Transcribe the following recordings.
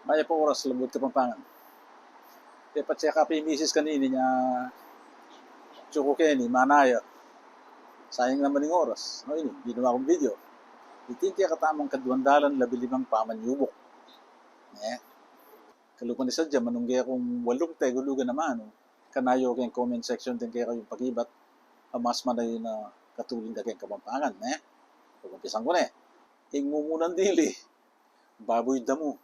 Maya po oras lambot Kapampangan. Kaya pa-check up yung misis kanini niya Choco Kenny, manaya. Sayang naman yung oras. No, ini, ginawa akong video. Itin kaya katamang kadwandalan 15 pamanyubok. Kalupan ni sadya, manunggay akong 8 tegulugan naman. No? Kanayo kayong comment section din kaya kayong pagibat. Amas man na yun na katulong ka kayong Kapampangan. Pagumpisan ko na Ingmumunan dili. Baboy damo.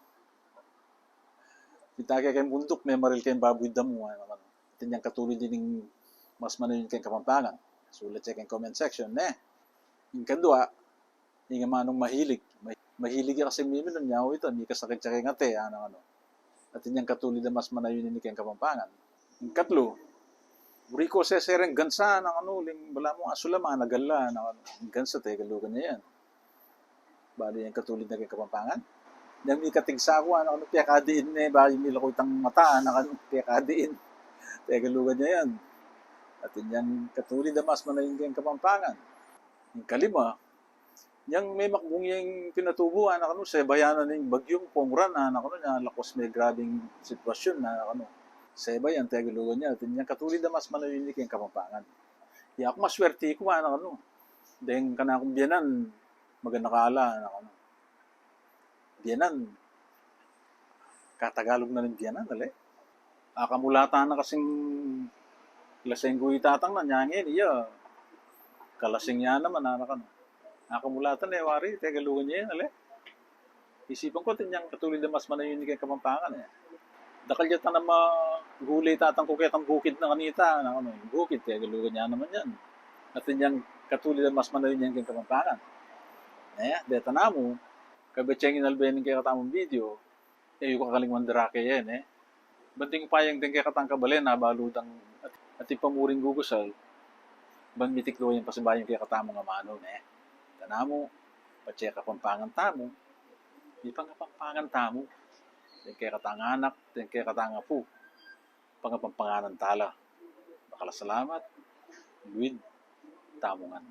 Kita kayong bundok, may maril kayong baboy damo. Itin yung katulong din yung mas man na yun kayong Kapampangan. Sulat check in comment section. Yung kadua, yung manong mahilig. Mahilig kasi miminon niya, ito, may kasakit siya kayong ate. At yung katulid na mas manayunin ni kayong Kapampangan. Yung katlo, Rico sesereng gansa ling wala mo asulama nagala gansa te galugan niya yan. Bali yung katulid na kayong Kapampangan. Yung may katigsa ko, piyakadiin bali nila ko itang mata, piyakadiin. Te galugan niya yan. At yung katulid na mas manayunin kayong Kapampangan. Yung kalima, yang may makbong yung pinatubuhan sa bayanan ng bagyong pongran niya lakos may grabing sitwasyon sa bayan tagalugan niya tin yang katulid na mas manalinik yung Kapampangan ya ako maswerte ko dahil kana akong biyanan maganda kala biyanan katagalog na rin biyanan akamulata na kasing laseng ko itatang na nyangin iya kalasing niya naman nakamulatan wari, tagalugan niya yan, Isipan ko, tinyang katulid na mas manayon ni kay Kapampangan, Dakal yata na magulay tatang kuketang bukid na kanita, bukid, tagalugan niya naman yan. At tinyang katulid na mas manayon niya kay Kapampangan. Deta na mo, kabetseng inalbenin kay katamong video, yung kakaling mandarake yan, Banting payang din kay katang kabalen, baludang at ipamuring gugusal, banmitik daw yung pasibayang kay katamong amano, Tanamo, pa-check Kapampangan tamo, di pang Kapampangan tamo, din kaya katanganak, din kaya katangapu, pangapampanganan tala. Bakala salamat, Luid, tamongan.